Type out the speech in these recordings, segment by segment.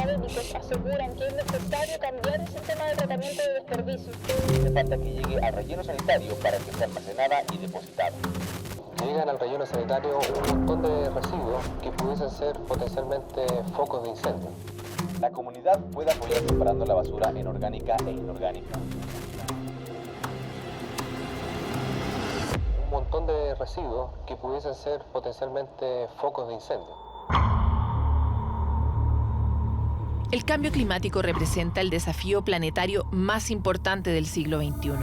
académicos aseguran que es necesario cambiar el sistema de tratamiento de desperdicios. Hace falta que llegue al relleno sanitario para que sea almacenada y depositada. Llegan al relleno sanitario un montón de residuos que pudiesen ser potencialmente focos de incendio. La comunidad puede apoyar separando la basura en orgánica e inorgánica. Un montón de residuos que pudiesen ser potencialmente focos de incendio. El cambio climático representa el desafío planetario más importante del siglo XXI.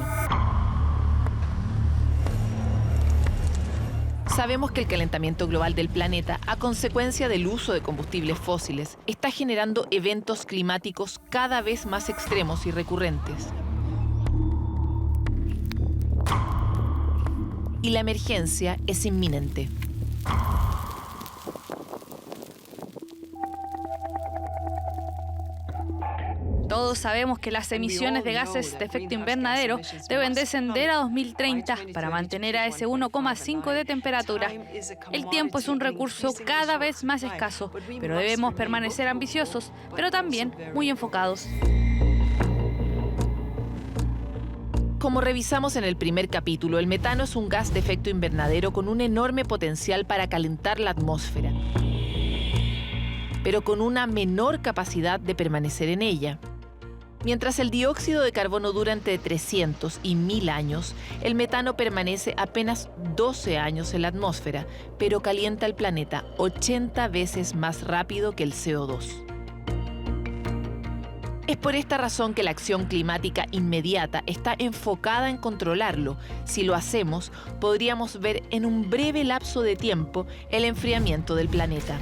Sabemos que el calentamiento global del planeta, a consecuencia del uso de combustibles fósiles, está generando eventos climáticos cada vez más extremos y recurrentes. Y la emergencia es inminente. Todos sabemos que las emisiones de gases de efecto invernadero deben descender a 2030 para mantener a ese 1,5 de temperatura. El tiempo es un recurso cada vez más escaso, pero debemos permanecer ambiciosos, pero también muy enfocados. Como revisamos en el primer capítulo, el metano es un gas de efecto invernadero con un enorme potencial para calentar la atmósfera, pero con una menor capacidad de permanecer en ella. Mientras el dióxido de carbono dura entre 300 y 1000 años, el metano permanece apenas 12 años en la atmósfera, pero calienta el planeta 80 veces más rápido que el CO2. Es por esta razón que la acción climática inmediata está enfocada en controlarlo. Si lo hacemos, podríamos ver en un breve lapso de tiempo el enfriamiento del planeta.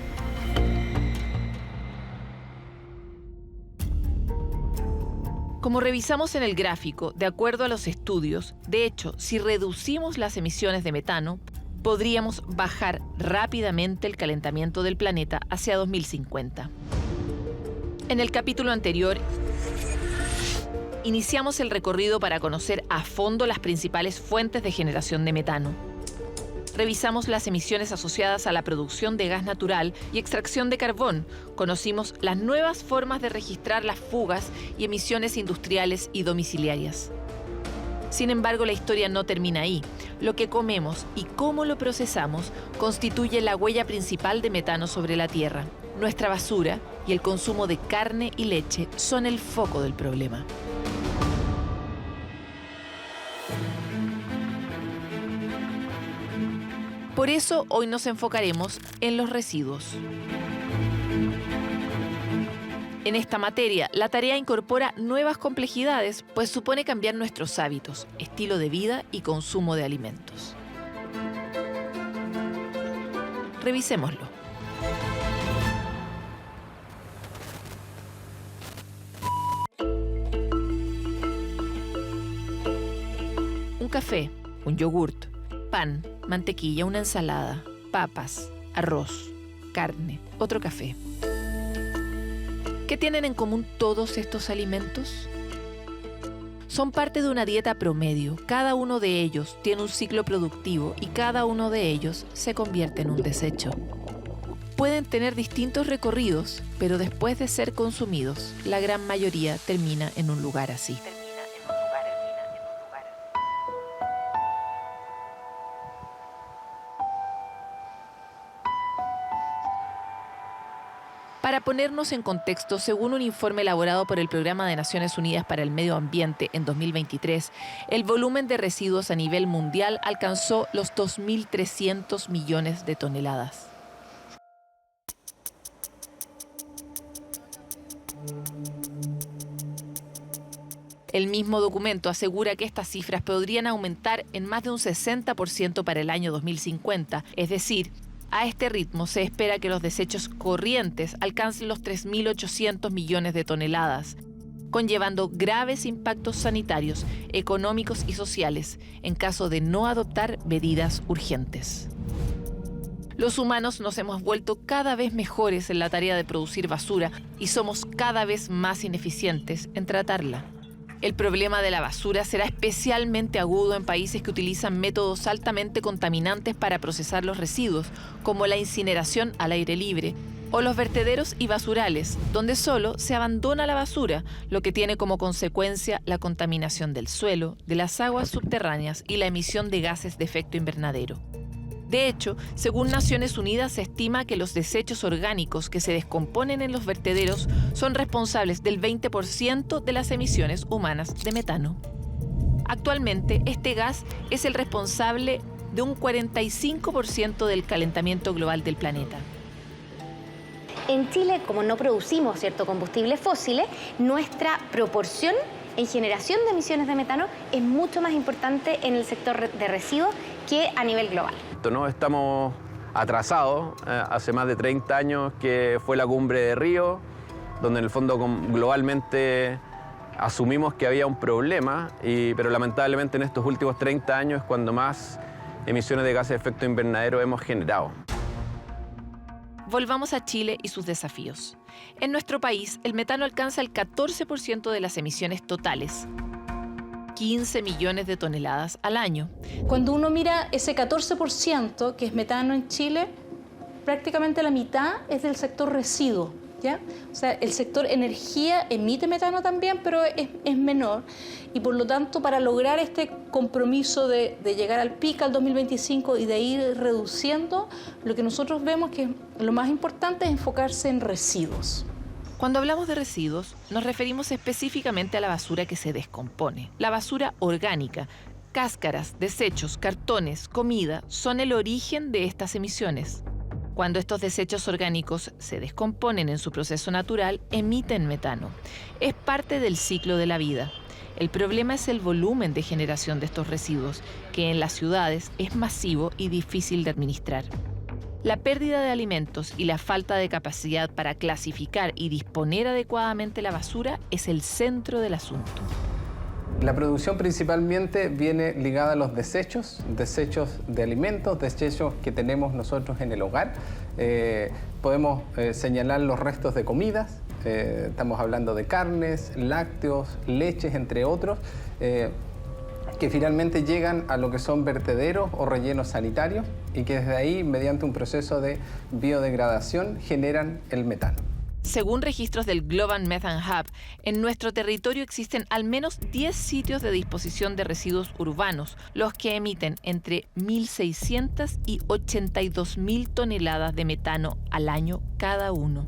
Como revisamos en el gráfico, de acuerdo a los estudios, de hecho, si reducimos las emisiones de metano, podríamos bajar rápidamente el calentamiento del planeta hacia 2050. En el capítulo anterior, iniciamos el recorrido para conocer a fondo las principales fuentes de generación de metano. Revisamos las emisiones asociadas a la producción de gas natural y extracción de carbón. Conocimos las nuevas formas de registrar las fugas y emisiones industriales y domiciliarias. Sin embargo, la historia no termina ahí. Lo que comemos y cómo lo procesamos constituye la huella principal de metano sobre la Tierra. Nuestra basura y el consumo de carne y leche son el foco del problema. Por eso hoy nos enfocaremos en los residuos. En esta materia, la tarea incorpora nuevas complejidades, pues supone cambiar nuestros hábitos, estilo de vida y consumo de alimentos. Revisémoslo. Un café, un yogurt, pan, mantequilla, una ensalada, papas, arroz, carne, otro café. ¿Qué tienen en común todos estos alimentos? Son parte de una dieta promedio. Cada uno de ellos tiene un ciclo productivo y cada uno de ellos se convierte en un desecho. Pueden tener distintos recorridos, pero después de ser consumidos, la gran mayoría termina en un lugar así. Para ponernos en contexto, según un informe elaborado por el Programa de Naciones Unidas para el Medio Ambiente en 2023, el volumen de residuos a nivel mundial alcanzó los 2.300 millones de toneladas. El mismo documento asegura que estas cifras podrían aumentar en más de un 60% para el año 2050, es decir, a este ritmo se espera que los desechos corrientes alcancen los 3.800 millones de toneladas, conllevando graves impactos sanitarios, económicos y sociales en caso de no adoptar medidas urgentes. Los humanos nos hemos vuelto cada vez mejores en la tarea de producir basura y somos cada vez más ineficientes en tratarla. El problema de la basura será especialmente agudo en países que utilizan métodos altamente contaminantes para procesar los residuos, como la incineración al aire libre, O los vertederos y basurales, donde solo se abandona la basura, lo que tiene como consecuencia la contaminación del suelo, de las aguas subterráneas y la emisión de gases de efecto invernadero. De hecho, según Naciones Unidas, se estima que los desechos orgánicos que se descomponen en los vertederos son responsables del 20% de las emisiones humanas de metano. Actualmente, este gas es el responsable de un 45% del calentamiento global del planeta. En Chile, como no producimos combustibles fósiles, nuestra proporción en generación de emisiones de metano es mucho más importante en el sector de residuos que a nivel global. ¿No? Estamos atrasados. Hace más de 30 años que fue la cumbre de Río, donde en el fondo globalmente asumimos que había un problema, pero lamentablemente en estos últimos 30 años es cuando más emisiones de gases de efecto invernadero hemos generado. Volvamos a Chile y sus desafíos. En nuestro país, el metano alcanza el 14% de las emisiones totales, 15 millones de toneladas al año. Cuando uno mira ese 14% que es metano en Chile, prácticamente la mitad es del sector residuo, ¿ya? O sea, el sector energía emite metano también, pero es menor. Y por lo tanto, para lograr este compromiso de llegar al pico al 2025 y de ir reduciendo, lo que nosotros vemos que lo más importante es enfocarse en residuos. Cuando hablamos de residuos, nos referimos específicamente a la basura que se descompone. La basura orgánica, cáscaras, desechos, cartones, comida, son el origen de estas emisiones. Cuando estos desechos orgánicos se descomponen en su proceso natural, emiten metano. Es parte del ciclo de la vida. El problema es el volumen de generación de estos residuos, que en las ciudades es masivo y difícil de administrar. La pérdida de alimentos y la falta de capacidad para clasificar y disponer adecuadamente la basura es el centro del asunto. La producción principalmente viene ligada a los desechos de alimentos, desechos que tenemos nosotros en el hogar. Podemos señalar los restos de comidas, estamos hablando de carnes, lácteos, leches, entre otros, que finalmente llegan a lo que son vertederos o rellenos sanitarios y que desde ahí, mediante un proceso de biodegradación, generan el metano. Según registros del Global Methane Hub, en nuestro territorio existen al menos 10 sitios de disposición de residuos urbanos, los que emiten entre 1.600 y 82.000 toneladas de metano al año cada uno.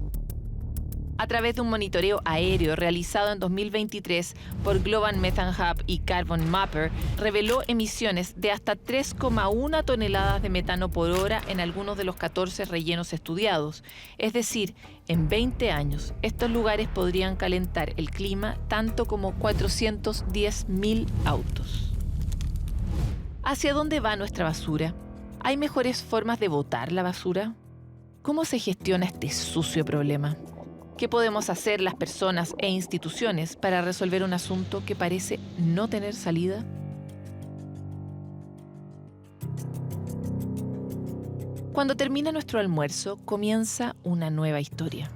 A través de un monitoreo aéreo realizado en 2023 por Global Methane Hub y Carbon Mapper, reveló emisiones de hasta 3,1 toneladas de metano por hora en algunos de los 14 rellenos estudiados. Es decir, en 20 años, estos lugares podrían calentar el clima tanto como 410.000 autos. ¿Hacia dónde va nuestra basura? ¿Hay mejores formas de botar la basura? ¿Cómo se gestiona este sucio problema? ¿Qué podemos hacer las personas e instituciones para resolver un asunto que parece no tener salida? Cuando termina nuestro almuerzo, comienza una nueva historia.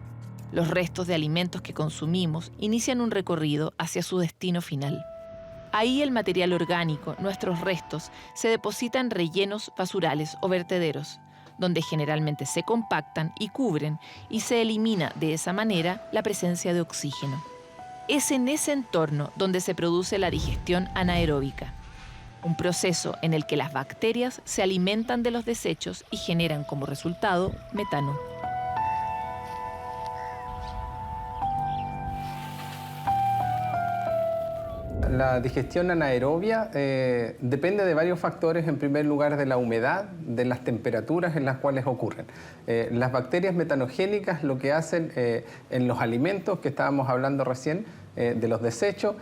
Los restos de alimentos que consumimos inician un recorrido hacia su destino final. Ahí el material orgánico, nuestros restos, se depositan en rellenos basurales o vertederos, donde generalmente se compactan y cubren y se elimina de esa manera la presencia de oxígeno. Es en ese entorno donde se produce la digestión anaeróbica, un proceso en el que las bacterias se alimentan de los desechos y generan como resultado metano. La digestión anaerobia depende de varios factores, en primer lugar de la humedad, de las temperaturas en las cuales ocurren. Las bacterias metanogénicas lo que hacen en los alimentos que estábamos hablando recién, de los desechos,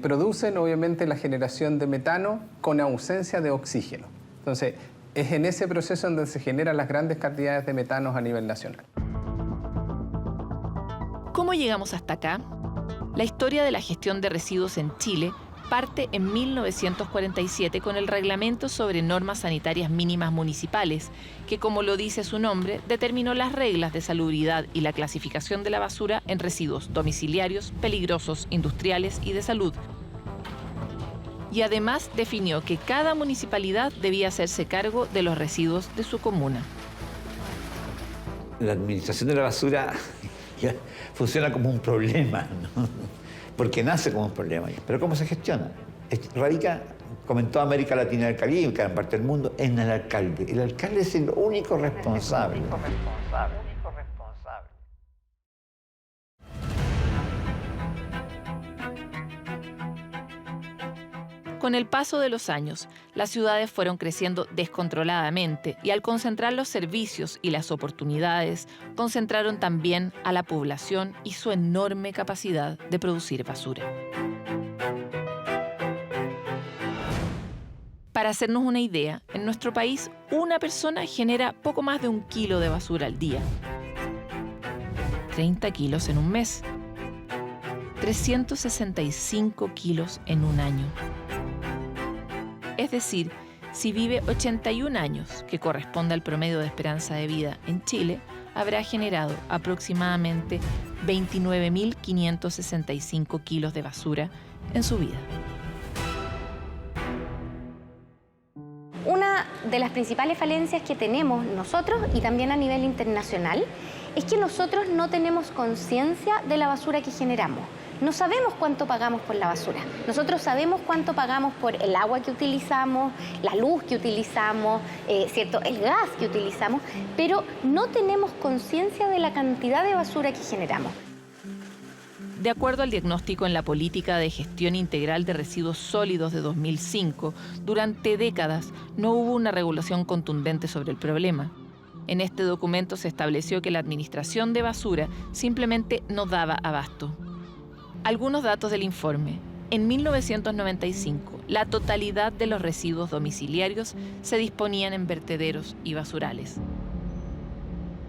producen obviamente la generación de metano con ausencia de oxígeno. Entonces, es en ese proceso donde se generan las grandes cantidades de metanos a nivel nacional. ¿Cómo llegamos hasta acá? La historia de la gestión de residuos en Chile parte en 1947 con el Reglamento sobre Normas Sanitarias Mínimas Municipales, que, como lo dice su nombre, determinó las reglas de salubridad y la clasificación de la basura en residuos domiciliarios, peligrosos, industriales y de salud. Y además definió que cada municipalidad debía hacerse cargo de los residuos de su comuna. la administración de la basura funciona como un problema, ¿no? Porque nace como un problema. Pero ¿cómo se gestiona? Radica, como en toda América Latina y el Caribe, en gran parte del mundo, en el alcalde. El alcalde es el único responsable. Con el paso de los años, las ciudades fueron creciendo descontroladamente y al concentrar los servicios y las oportunidades, concentraron también a la población y su enorme capacidad de producir basura. Para hacernos una idea, en nuestro país una persona genera poco más de 1 kilo de basura al día. 30 kilos en un mes. 365 kilos en un año. Es decir, si vive 81 años, que corresponde al promedio de esperanza de vida en Chile, habrá generado aproximadamente 29.565 kilos de basura en su vida. Una de las principales falencias que tenemos nosotros y también a nivel internacional es que nosotros no tenemos conciencia de la basura que generamos. No sabemos cuánto pagamos por la basura. Nosotros sabemos cuánto pagamos por el agua que utilizamos, la luz que utilizamos, ¿cierto? El gas que utilizamos, pero no tenemos conciencia de la cantidad de basura que generamos. De acuerdo al diagnóstico en la Política de Gestión Integral de Residuos Sólidos de 2005, durante décadas no hubo una regulación contundente sobre el problema. En este documento se estableció que la administración de basura simplemente no daba abasto. Algunos datos del informe. En 1995, la totalidad de los residuos domiciliarios se disponían en vertederos y basurales.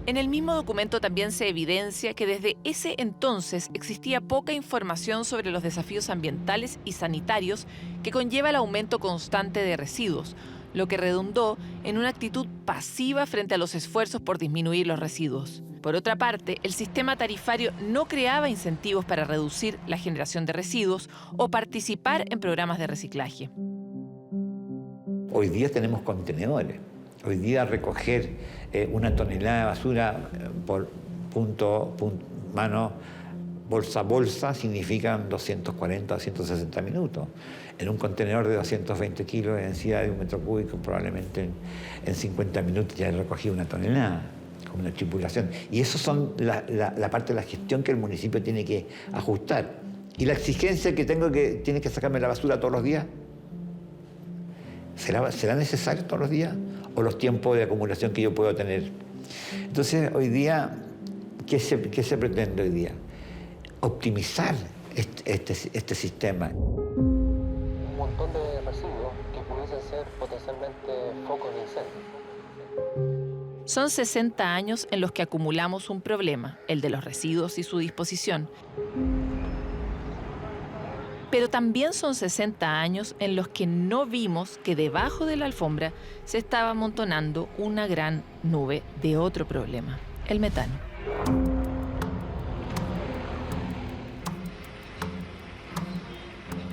En el mismo documento también se evidencia que desde ese entonces existía poca información sobre los desafíos ambientales y sanitarios que conlleva el aumento constante de residuos, lo que redundó en una actitud pasiva frente a los esfuerzos por disminuir los residuos. Por otra parte, el sistema tarifario no creaba incentivos para reducir la generación de residuos o participar en programas de reciclaje. Hoy día tenemos contenedores. Hoy día recoger una tonelada de basura por mano, bolsa a bolsa, significan 240, 260 minutos. En un contenedor de 220 kilos de densidad de 1 metro cúbico, probablemente en 50 minutos ya he recogido una tonelada, con una tripulación. Y eso son la parte de la gestión que el municipio tiene que ajustar. Y la exigencia que tengo tiene que sacarme la basura todos los días. ¿Será necesario todos los días? ¿O los tiempos de acumulación que yo puedo tener? Entonces, hoy día, ¿qué se pretende hoy día? Optimizar este sistema. Un montón de residuos que pudiesen ser potencialmente focos de incendio. Son 60 años en los que acumulamos un problema, el de los residuos y su disposición. Pero también son 60 años en los que no vimos que debajo de la alfombra se estaba amontonando una gran nube de otro problema, el metano.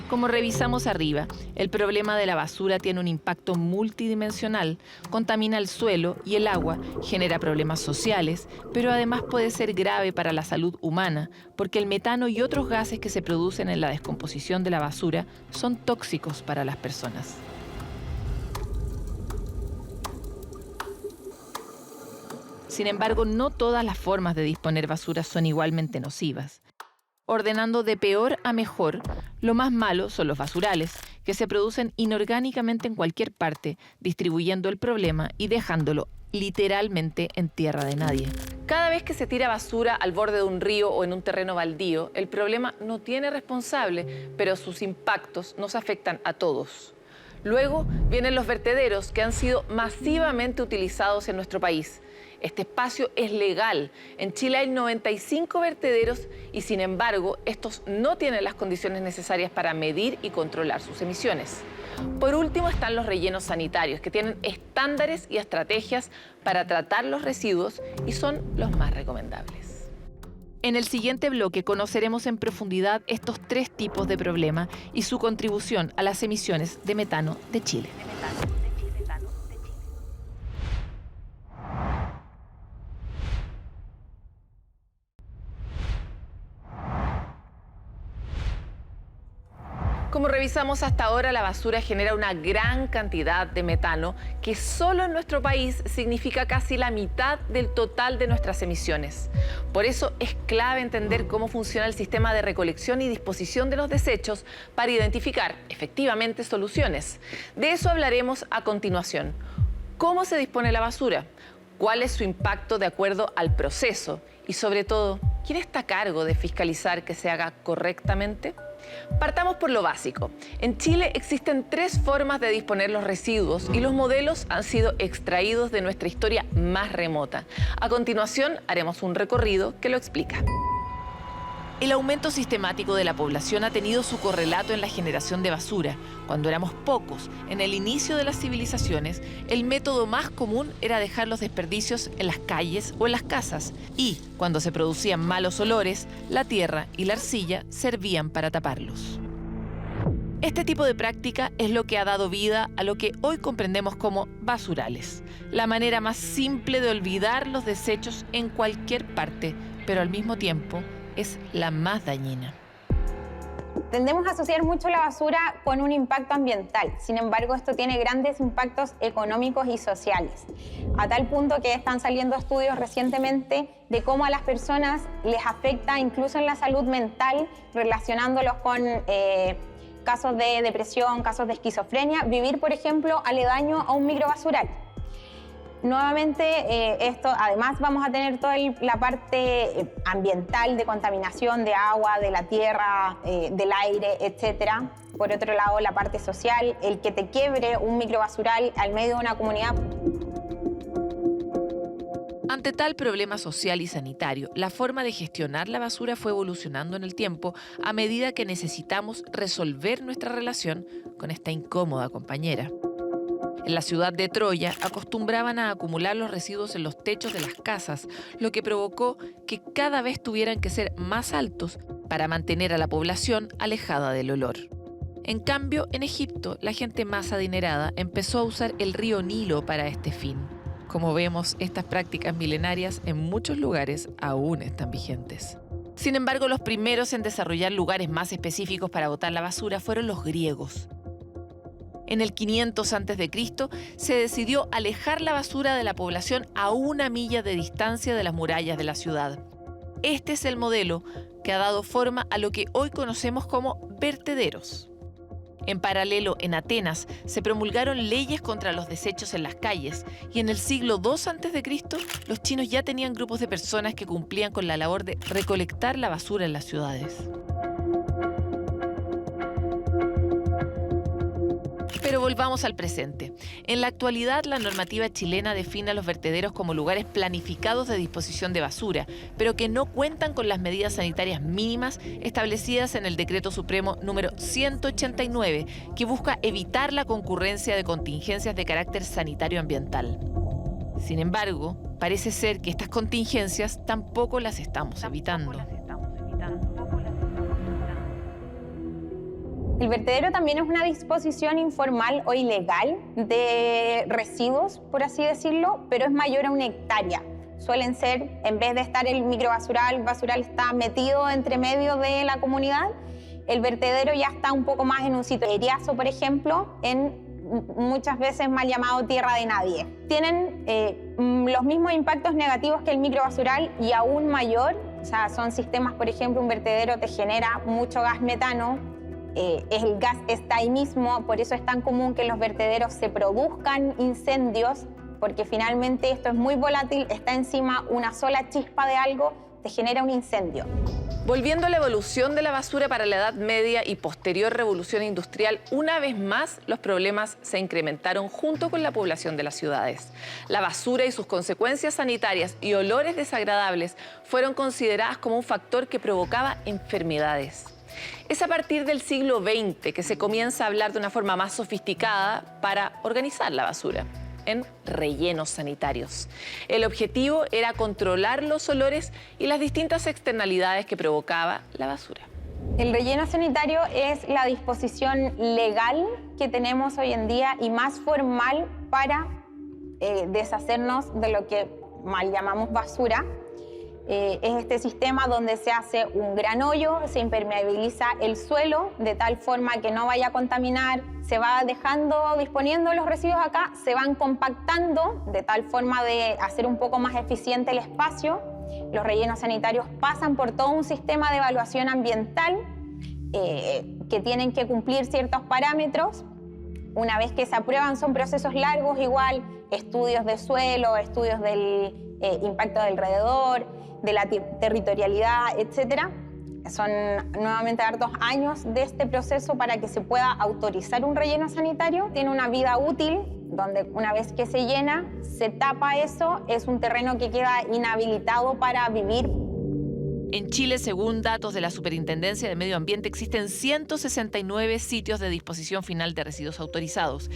Como revisamos arriba, el problema de la basura tiene un impacto multidimensional, contamina el suelo y el agua, genera problemas sociales, pero además puede ser grave para la salud humana, porque el metano y otros gases que se producen en la descomposición de la basura son tóxicos para las personas. Sin embargo, no todas las formas de disponer basura son igualmente nocivas. Ordenando de peor a mejor, lo más malo son los basurales, que se producen inorgánicamente en cualquier parte, distribuyendo el problema y dejándolo literalmente en tierra de nadie. Cada vez que se tira basura al borde de un río o en un terreno baldío, el problema no tiene responsable, pero sus impactos nos afectan a todos. Luego vienen los vertederos, que han sido masivamente utilizados en nuestro país. Este espacio es legal. En Chile hay 95 vertederos y, sin embargo, estos no tienen las condiciones necesarias para medir y controlar sus emisiones. Por último están los rellenos sanitarios, que tienen estándares y estrategias para tratar los residuos y son los más recomendables. En el siguiente bloque conoceremos en profundidad estos 3 tipos de problema y su contribución a las emisiones de metano de Chile. Como revisamos hasta ahora, la basura genera una gran cantidad de metano que solo en nuestro país significa casi la mitad del total de nuestras emisiones. Por eso es clave entender cómo funciona el sistema de recolección y disposición de los desechos para identificar efectivamente soluciones. De eso hablaremos a continuación. ¿Cómo se dispone la basura? ¿Cuál es su impacto de acuerdo al proceso? Y sobre todo, ¿quién está a cargo de fiscalizar que se haga correctamente? Partamos por lo básico. En Chile existen 3 formas de disponer los residuos y los modelos han sido extraídos de nuestra historia más remota. A continuación, haremos un recorrido que lo explica. El aumento sistemático de la población ha tenido su correlato en la generación de basura. Cuando éramos pocos, en el inicio de las civilizaciones, el método más común era dejar los desperdicios en las calles o en las casas. Y, cuando se producían malos olores, la tierra y la arcilla servían para taparlos. Este tipo de práctica es lo que ha dado vida a lo que hoy comprendemos como basurales. La manera más simple de olvidar los desechos en cualquier parte, pero al mismo tiempo es la más dañina. Tendemos a asociar mucho la basura con un impacto ambiental. Sin embargo, esto tiene grandes impactos económicos y sociales, a tal punto que están saliendo estudios recientemente de cómo a las personas les afecta incluso en la salud mental, relacionándolos con casos de depresión, casos de esquizofrenia, vivir, por ejemplo, aledaño a un microbasural. Nuevamente, esto, además vamos a tener toda la parte ambiental de contaminación de agua, de la tierra, del aire, etc. Por otro lado, la parte social, el que te quiebre un microbasural al medio de una comunidad. Ante tal problema social y sanitario, la forma de gestionar la basura fue evolucionando en el tiempo a medida que necesitamos resolver nuestra relación con esta incómoda compañera. En la ciudad de Troya acostumbraban a acumular los residuos en los techos de las casas, lo que provocó que cada vez tuvieran que ser más altos para mantener a la población alejada del olor. En cambio, en Egipto, la gente más adinerada empezó a usar el río Nilo para este fin. Como vemos, estas prácticas milenarias en muchos lugares aún están vigentes. Sin embargo, los primeros en desarrollar lugares más específicos para botar la basura fueron los griegos. En el 500 a.C. se decidió alejar la basura de la población a 1 milla de distancia de las murallas de la ciudad. Este es el modelo que ha dado forma a lo que hoy conocemos como vertederos. En paralelo, en Atenas se promulgaron leyes contra los desechos en las calles y en el siglo II a.C. los chinos ya tenían grupos de personas que cumplían con la labor de recolectar la basura en las ciudades. Pero volvamos al presente. En la actualidad, la normativa chilena define a los vertederos como lugares planificados de disposición de basura, pero que no cuentan con las medidas sanitarias mínimas establecidas en el Decreto Supremo número 189, que busca evitar la concurrencia de contingencias de carácter sanitario ambiental. Sin embargo, parece ser que estas contingencias tampoco las estamos evitando. El vertedero también es una disposición informal o ilegal de residuos, por así decirlo, pero es mayor a 1 hectárea. Suelen ser, en vez de estar el microbasural, el basural está metido entre medio de la comunidad, el vertedero ya está un poco más en un sitio eriazo, por ejemplo, en muchas veces mal llamado tierra de nadie. Tienen los mismos impactos negativos que el microbasural y aún mayor. O sea, son sistemas, por ejemplo, un vertedero te genera mucho gas metano. El gas está ahí mismo, por eso es tan común que en los vertederos se produzcan incendios, porque finalmente esto es muy volátil, está encima una sola chispa de algo, te genera un incendio. Volviendo a la evolución de la basura para la Edad Media y posterior revolución industrial, una vez más los problemas se incrementaron junto con la población de las ciudades. La basura y sus consecuencias sanitarias y olores desagradables fueron consideradas como un factor que provocaba enfermedades. Es a partir del siglo XX que se comienza a hablar de una forma más sofisticada para organizar la basura, en rellenos sanitarios. El objetivo era controlar los olores y las distintas externalidades que provocaba la basura. El relleno sanitario es la disposición legal que tenemos hoy en día y más formal para deshacernos de lo que mal llamamos basura. Es este sistema donde se hace un gran hoyo, se impermeabiliza el suelo de tal forma que no vaya a contaminar, se va disponiendo los residuos acá, se van compactando de tal forma de hacer un poco más eficiente el espacio. Los rellenos sanitarios pasan por todo un sistema de evaluación ambiental que tienen que cumplir ciertos parámetros. Una vez que se aprueban son procesos largos, igual estudios de suelo, estudios del impacto de alrededor, de la territorialidad, etcétera. Son nuevamente hartos años de este proceso para que se pueda autorizar un relleno sanitario. Tiene una vida útil, donde una vez que se llena, se tapa eso, es un terreno que queda inhabilitado para vivir. En Chile, según datos de la Superintendencia de Medio Ambiente, existen 169 sitios de disposición final de residuos autorizados.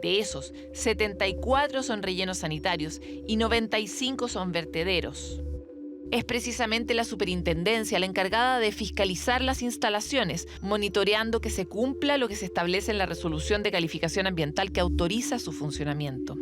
De esos, 74 son rellenos sanitarios y 95 son vertederos. Es precisamente la superintendencia la encargada de fiscalizar las instalaciones, monitoreando que se cumpla lo que se establece en la resolución de calificación ambiental que autoriza su funcionamiento.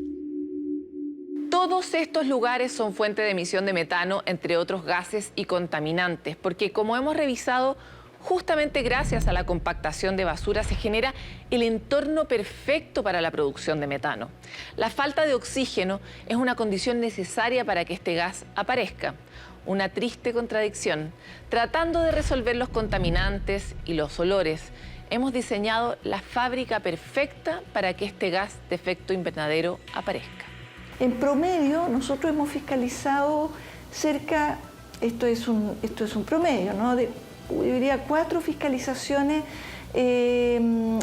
Todos estos lugares son fuente de emisión de metano, entre otros gases y contaminantes, porque como hemos revisado, justamente gracias a la compactación de basura se genera el entorno perfecto para la producción de metano. La falta de oxígeno es una condición necesaria para que este gas aparezca. Una triste contradicción. Tratando de resolver los contaminantes y los olores, hemos diseñado la fábrica perfecta para que este gas de efecto invernadero aparezca. En promedio, nosotros hemos fiscalizado cerca, esto es un promedio, ¿no? Yo diría 4 fiscalizaciones en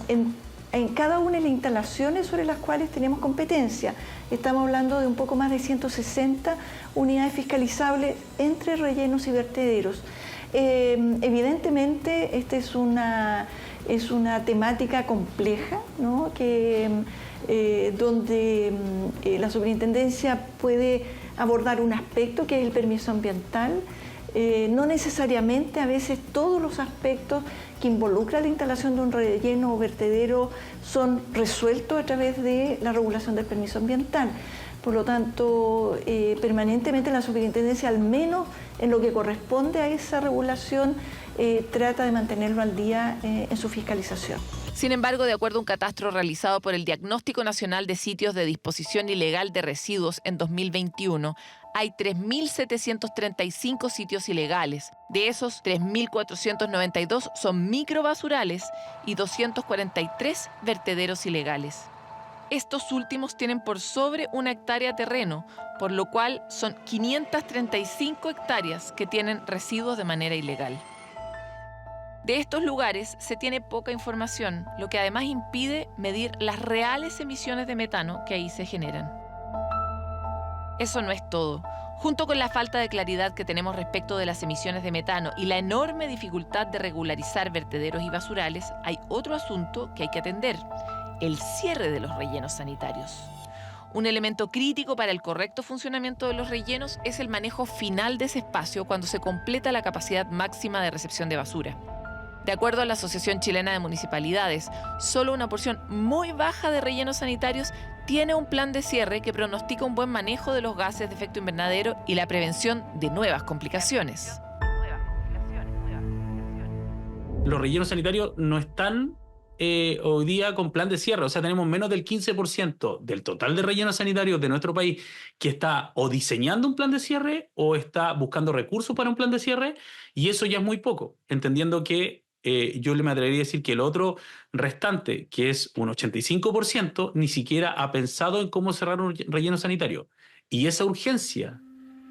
cada una de las instalaciones sobre las cuales tenemos competencia. Estamos hablando de un poco más de 160 unidades fiscalizables entre rellenos y vertederos. Evidentemente, esta es una temática compleja, ¿no? Donde la superintendencia puede abordar un aspecto que es el permiso ambiental. No necesariamente a veces todos los aspectos que involucran la instalación de un relleno o vertedero son resueltos a través de la regulación del permiso ambiental. Por lo tanto, permanentemente la superintendencia, al menos en lo que corresponde a esa regulación, trata de mantenerlo al día en su fiscalización. Sin embargo, de acuerdo a un catastro realizado por el Diagnóstico Nacional de Sitios de Disposición Ilegal de Residuos en 2021, hay 3.735 sitios ilegales. De esos, 3.492 son microbasurales y 243 vertederos ilegales. Estos últimos tienen por sobre 1 hectárea de terreno, por lo cual son 535 hectáreas que tienen residuos de manera ilegal. De estos lugares se tiene poca información, lo que además impide medir las reales emisiones de metano que ahí se generan. Eso no es todo. Junto con la falta de claridad que tenemos respecto de las emisiones de metano y la enorme dificultad de regularizar vertederos y basurales, hay otro asunto que hay que atender: el cierre de los rellenos sanitarios. Un elemento crítico para el correcto funcionamiento de los rellenos es el manejo final de ese espacio cuando se completa la capacidad máxima de recepción de basura. De acuerdo a la Asociación Chilena de Municipalidades, solo una porción muy baja de rellenos sanitarios tiene un plan de cierre que pronostica un buen manejo de los gases de efecto invernadero y la prevención de nuevas complicaciones. Los rellenos sanitarios no están hoy día con plan de cierre. O sea, tenemos menos del 15% del total de rellenos sanitarios de nuestro país que está o diseñando un plan de cierre o está buscando recursos para un plan de cierre, y eso ya es muy poco, entendiendo que yo me atrevería a decir que el otro restante, que es un 85%, ni siquiera ha pensado en cómo cerrar un relleno sanitario. Y esa urgencia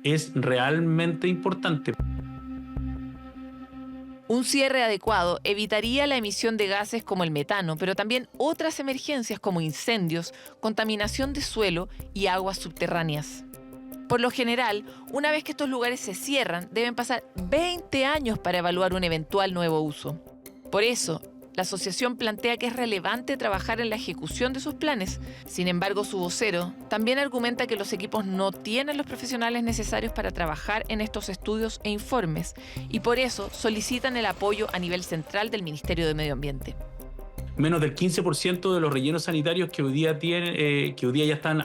es realmente importante. Un cierre adecuado evitaría la emisión de gases como el metano, pero también otras emergencias como incendios, contaminación de suelo y aguas subterráneas. Por lo general, una vez que estos lugares se cierran, deben pasar 20 años para evaluar un eventual nuevo uso. Por eso, la asociación plantea que es relevante trabajar en la ejecución de sus planes. Sin embargo, su vocero también argumenta que los equipos no tienen los profesionales necesarios para trabajar en estos estudios e informes, y por eso solicitan el apoyo a nivel central del Ministerio de Medio Ambiente. Menos del 15% de los rellenos sanitarios que hoy día ya están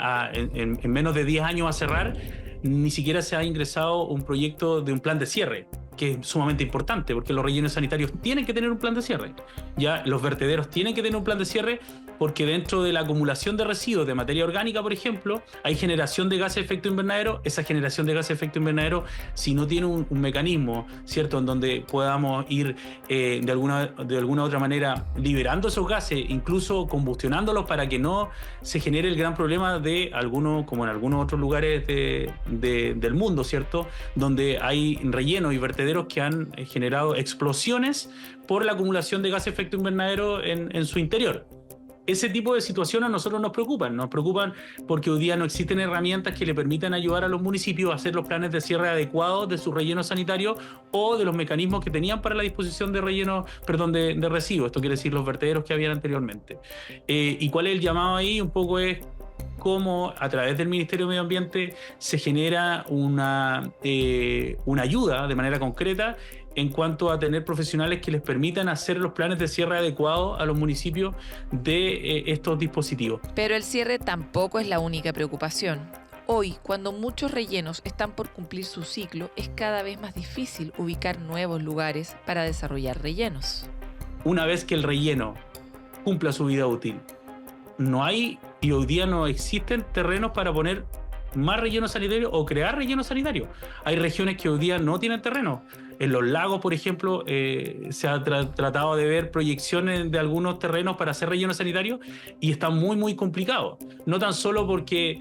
en menos de 10 años a cerrar, ni siquiera se ha ingresado un proyecto de un plan de cierre, que es sumamente importante, porque los rellenos sanitarios tienen que tener un plan de cierre. Ya los vertederos tienen que tener un plan de cierre, porque dentro de la acumulación de residuos de materia orgánica, por ejemplo, hay generación de gases de efecto invernadero. Esa generación de gases de efecto invernadero, si no tiene un mecanismo, ¿cierto?, en donde podamos ir de alguna otra manera liberando esos gases, incluso combustionándolos para que no se genere el gran problema de algunos, como en algunos otros lugares del mundo, ¿cierto?, donde hay rellenos y vertederos que han generado explosiones por la acumulación de gases de efecto invernadero en su interior. Ese tipo de situaciones a nosotros nos preocupan porque hoy día no existen herramientas que le permitan ayudar a los municipios a hacer los planes de cierre adecuados de sus rellenos sanitarios o de los mecanismos que tenían para la disposición de de residuos. Esto quiere decir los vertederos que habían anteriormente. ¿Y cuál es el llamado ahí? Un poco es cómo a través del Ministerio de Medio Ambiente se genera una ayuda de manera concreta en cuanto a tener profesionales que les permitan hacer los planes de cierre adecuados a los municipios de estos dispositivos. Pero el cierre tampoco es la única preocupación. Hoy, cuando muchos rellenos están por cumplir su ciclo, es cada vez más difícil ubicar nuevos lugares para desarrollar rellenos. Una vez que el relleno cumpla su vida útil, no hay y hoy día no existen terrenos para poner más relleno sanitario o crear relleno sanitario. Hay regiones que hoy día no tienen terreno. En los lagos, por ejemplo, se ha tratado de ver proyecciones de algunos terrenos para hacer relleno sanitario y está muy, muy complicado. No tan solo porque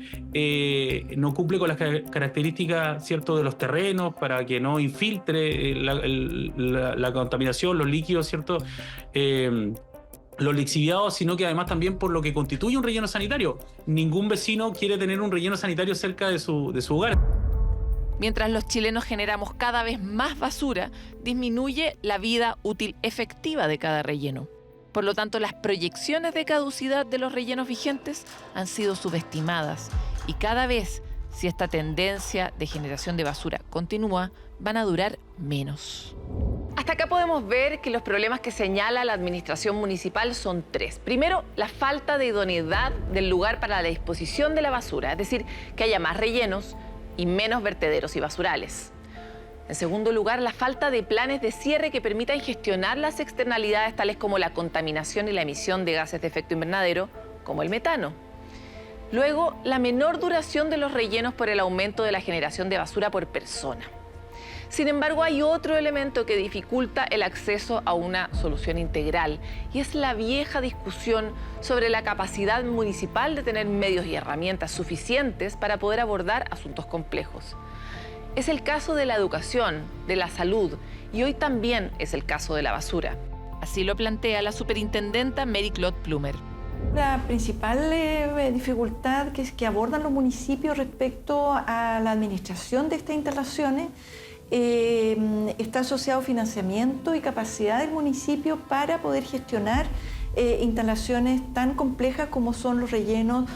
no cumple con las características, ¿cierto?, de los terrenos para que no infiltre la contaminación, los líquidos, ¿cierto?, los lixiviados, sino que además también por lo que constituye un relleno sanitario. Ningún vecino quiere tener un relleno sanitario cerca de su hogar. Mientras los chilenos generamos cada vez más basura, disminuye la vida útil efectiva de cada relleno. Por lo tanto, las proyecciones de caducidad de los rellenos vigentes han sido subestimadas y cada vez, si esta tendencia de generación de basura continúa, van a durar menos. Hasta acá podemos ver que los problemas que señala la administración municipal son tres. Primero, la falta de idoneidad del lugar para la disposición de la basura, es decir, que haya más rellenos y menos vertederos y basurales. En segundo lugar, la falta de planes de cierre que permitan gestionar las externalidades tales como la contaminación y la emisión de gases de efecto invernadero, como el metano. Luego, la menor duración de los rellenos por el aumento de la generación de basura por persona. Sin embargo, hay otro elemento que dificulta el acceso a una solución integral y es la vieja discusión sobre la capacidad municipal de tener medios y herramientas suficientes para poder abordar asuntos complejos. Es el caso de la educación, de la salud y hoy también es el caso de la basura. Así lo plantea la superintendenta Mary Claude Plumer. La principal dificultad que abordan los municipios respecto a la administración de estas instalaciones está asociado a financiamiento y capacidad del municipio para poder gestionar instalaciones tan complejas como son los rellenos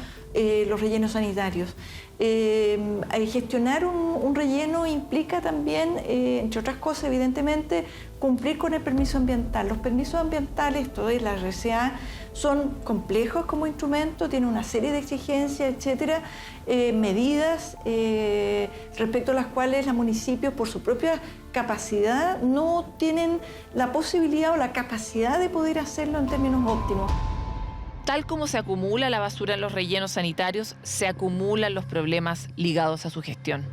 sanitarios. Gestionar un relleno implica también, entre otras cosas, evidentemente, cumplir con el permiso ambiental. Los permisos ambientales, esto es la RCA, son complejos como instrumento, tienen una serie de exigencias, etcétera, medidas respecto a las cuales los municipios, por su propia capacidad, no tienen la posibilidad o la capacidad de poder hacerlo en términos óptimos. Tal como se acumula la basura en los rellenos sanitarios, se acumulan los problemas ligados a su gestión.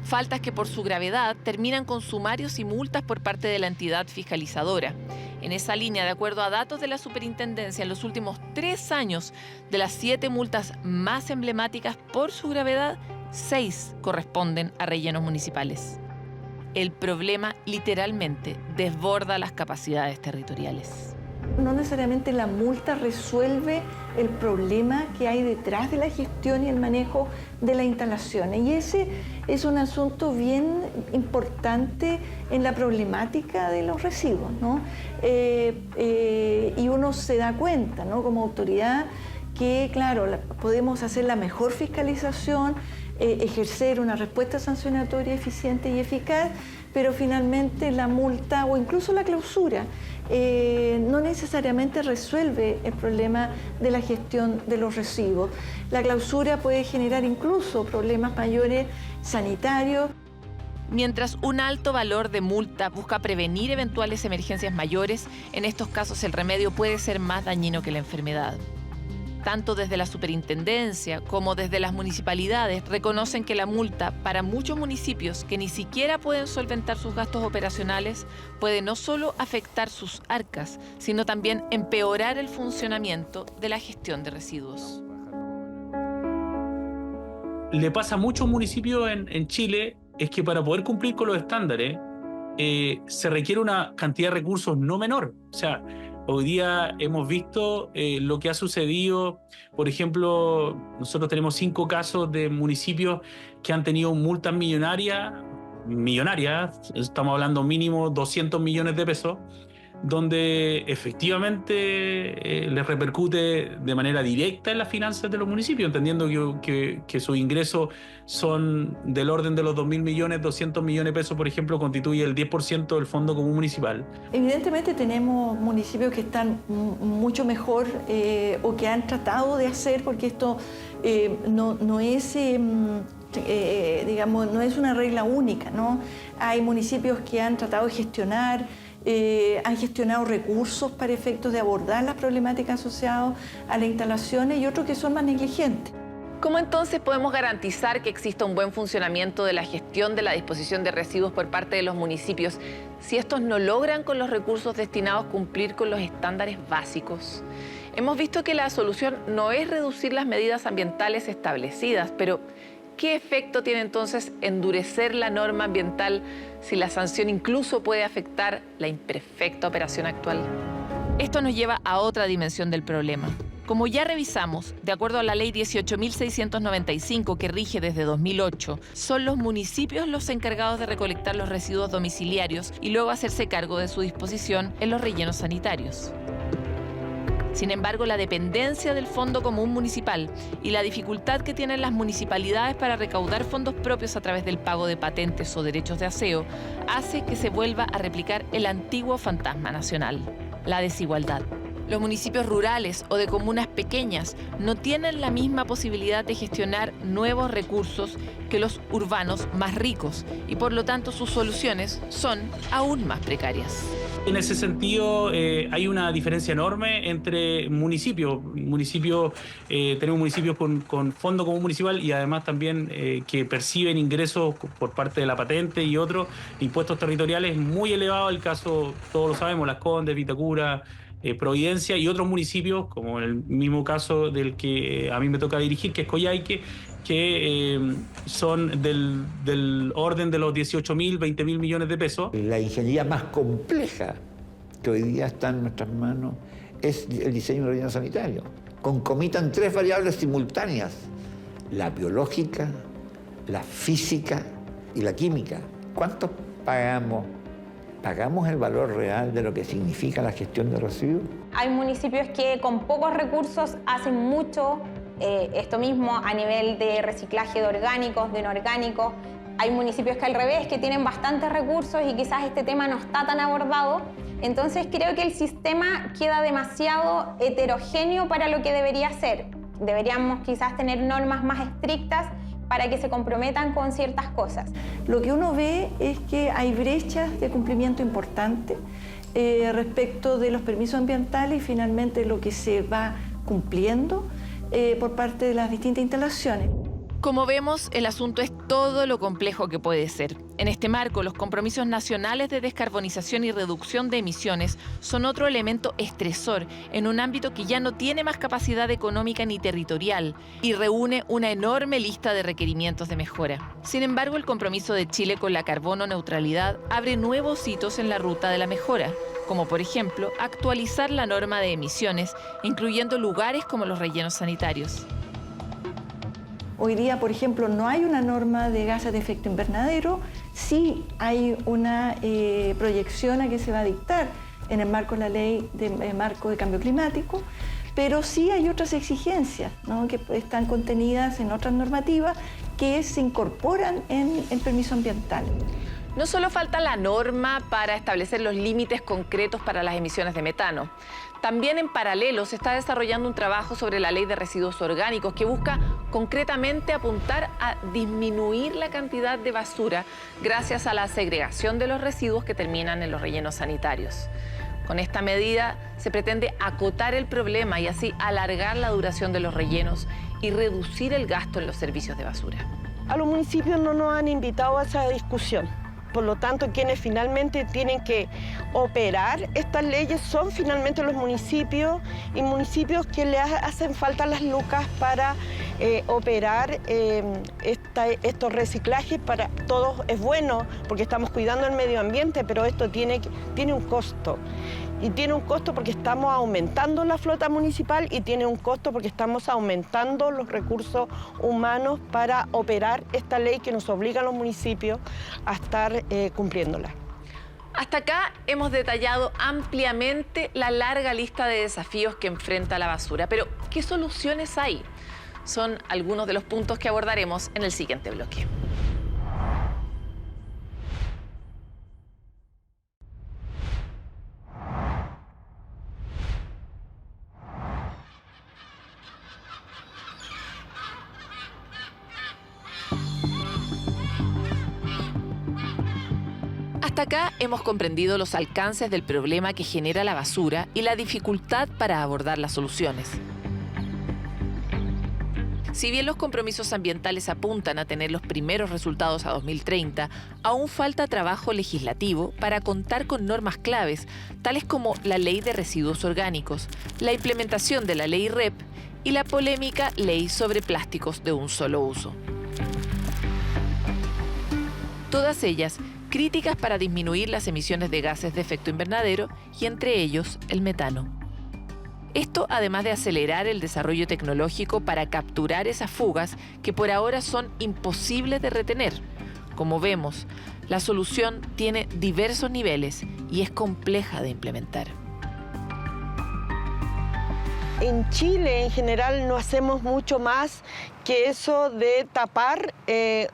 Faltas que por su gravedad terminan con sumarios y multas por parte de la entidad fiscalizadora. En esa línea, de acuerdo a datos de la superintendencia, en los últimos 3 años, de las 7 multas más emblemáticas por su gravedad, 6 corresponden a rellenos municipales. El problema literalmente desborda las capacidades territoriales. No necesariamente la multa resuelve el problema que hay detrás de la gestión y el manejo de las instalaciones. Y ese es un asunto bien importante en la problemática de los residuos, ¿no? Y uno se da cuenta, ¿no?, como autoridad, que, claro, podemos hacer la mejor fiscalización, ejercer una respuesta sancionatoria eficiente y eficaz, pero finalmente la multa o incluso la clausura no necesariamente resuelve el problema de la gestión de los residuos. La clausura puede generar incluso problemas mayores sanitarios. Mientras un alto valor de multa busca prevenir eventuales emergencias mayores, en estos casos el remedio puede ser más dañino que la enfermedad. Tanto desde la superintendencia como desde las municipalidades reconocen que la multa para muchos municipios que ni siquiera pueden solventar sus gastos operacionales puede no solo afectar sus arcas, sino también empeorar el funcionamiento de la gestión de residuos. Le pasa a muchos municipios en Chile es que para poder cumplir con los estándares se requiere una cantidad de recursos no menor. O sea, hoy día hemos visto lo que ha sucedido. Por ejemplo, nosotros tenemos 5 casos de municipios que han tenido multas millonarias, estamos hablando mínimo 200 millones de pesos, donde efectivamente les repercute de manera directa en las finanzas de los municipios, entendiendo que sus ingresos son del orden de los 2.000 millones, 200 millones de pesos, por ejemplo, constituye el 10% del Fondo Común Municipal. Evidentemente tenemos municipios que están mucho mejor o que han tratado de hacer, porque esto no es... digamos, no es una regla única, ¿no? Hay municipios que han tratado de gestionar, han gestionado recursos para efectos de abordar las problemáticas asociadas a las instalaciones y otros que son más negligentes. ¿Cómo entonces podemos garantizar que exista un buen funcionamiento de la gestión de la disposición de residuos por parte de los municipios si estos no logran con los recursos destinados a cumplir con los estándares básicos? Hemos visto que la solución no es reducir las medidas ambientales establecidas, pero ¿qué efecto tiene entonces endurecer la norma ambiental si la sanción incluso puede afectar la imperfecta operación actual? Esto nos lleva a otra dimensión del problema. Como ya revisamos, de acuerdo a la Ley 18.695 que rige desde 2008, son los municipios los encargados de recolectar los residuos domiciliarios y luego hacerse cargo de su disposición en los rellenos sanitarios. Sin embargo, la dependencia del Fondo Común Municipal y la dificultad que tienen las municipalidades para recaudar fondos propios a través del pago de patentes o derechos de aseo hace que se vuelva a replicar el antiguo fantasma nacional, la desigualdad. Los municipios rurales o de comunas pequeñas no tienen la misma posibilidad de gestionar nuevos recursos que los urbanos más ricos y por lo tanto sus soluciones son aún más precarias. En ese sentido, hay una diferencia enorme entre municipios. Tenemos municipios con Fondo Común Municipal y además también que perciben ingresos por parte de la patente y otros impuestos territoriales muy elevados. El caso, todos lo sabemos, Las Condes, Vitacura, Providencia y otros municipios, como en el mismo caso del que a mí me toca dirigir, que es Coyhaique, que son del orden de los 18.000, 20.000 millones de pesos. La ingeniería más compleja que hoy día está en nuestras manos es el diseño del relleno sanitario. Concomitan 3 variables simultáneas: la biológica, la física y la química. ¿Cuánto pagamos? ¿Pagamos el valor real de lo que significa la gestión de residuos? Hay municipios que con pocos recursos hacen mucho esto mismo a nivel de reciclaje de orgánicos, de inorgánicos. Hay municipios que al revés, que tienen bastantes recursos y quizás este tema no está tan abordado. Entonces creo que el sistema queda demasiado heterogéneo para lo que debería ser. Deberíamos quizás tener normas más estrictas para que se comprometan con ciertas cosas. Lo que uno ve es que hay brechas de cumplimiento importantes respecto de los permisos ambientales y finalmente lo que se va cumpliendo por parte de las distintas instalaciones. Como vemos, el asunto es todo lo complejo que puede ser. En este marco, los compromisos nacionales de descarbonización y reducción de emisiones son otro elemento estresor en un ámbito que ya no tiene más capacidad económica ni territorial y reúne una enorme lista de requerimientos de mejora. Sin embargo, el compromiso de Chile con la carbono neutralidad abre nuevos hitos en la ruta de la mejora, como por ejemplo actualizar la norma de emisiones, incluyendo lugares como los rellenos sanitarios. Hoy día, por ejemplo, no hay una norma de gases de efecto invernadero, sí hay una proyección a que se va a dictar en el marco de la ley de marco de cambio climático, pero sí hay otras exigencias, ¿no?, que están contenidas en otras normativas que se incorporan en el permiso ambiental. No solo falta la norma para establecer los límites concretos para las emisiones de metano. También en paralelo se está desarrollando un trabajo sobre la ley de residuos orgánicos que busca concretamente apuntar a disminuir la cantidad de basura gracias a la segregación de los residuos que terminan en los rellenos sanitarios. Con esta medida se pretende acotar el problema y así alargar la duración de los rellenos y reducir el gasto en los servicios de basura. A los municipios no nos han invitado a esa discusión. Por lo tanto, quienes finalmente tienen que operar estas leyes son finalmente los municipios, y municipios que le hacen falta las lucas para operar estos reciclajes. Para todos es bueno porque estamos cuidando el medio ambiente, pero esto tiene un costo. Y tiene un costo porque estamos aumentando la flota municipal y tiene un costo porque estamos aumentando los recursos humanos para operar esta ley que nos obliga a los municipios a estar cumpliéndola. Hasta acá hemos detallado ampliamente la larga lista de desafíos que enfrenta la basura. Pero, ¿qué soluciones hay? Son algunos de los puntos que abordaremos en el siguiente bloque. Hasta acá hemos comprendido los alcances del problema que genera la basura y la dificultad para abordar las soluciones. Si bien los compromisos ambientales apuntan a tener los primeros resultados a 2030, aún falta trabajo legislativo para contar con normas claves, tales como la Ley de Residuos Orgánicos, la implementación de la Ley REP y la polémica Ley sobre Plásticos de un Solo Uso. Todas ellas críticas para disminuir las emisiones de gases de efecto invernadero y entre ellos el metano. Esto además de acelerar el desarrollo tecnológico para capturar esas fugas que por ahora son imposibles de retener. Como vemos, la solución tiene diversos niveles y es compleja de implementar. En Chile, en general, no hacemos mucho más que eso de tapar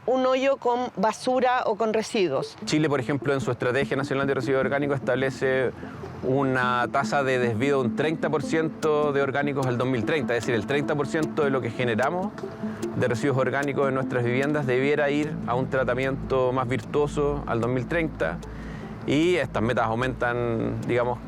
un hoyo con basura o con residuos. Chile, por ejemplo, en su Estrategia Nacional de Residuos Orgánicos establece una tasa de desvío de un 30% de orgánicos al 2030, es decir, el 30% de lo que generamos de residuos orgánicos en nuestras viviendas debiera ir a un tratamiento más virtuoso al 2030 y estas metas aumentan, digamos,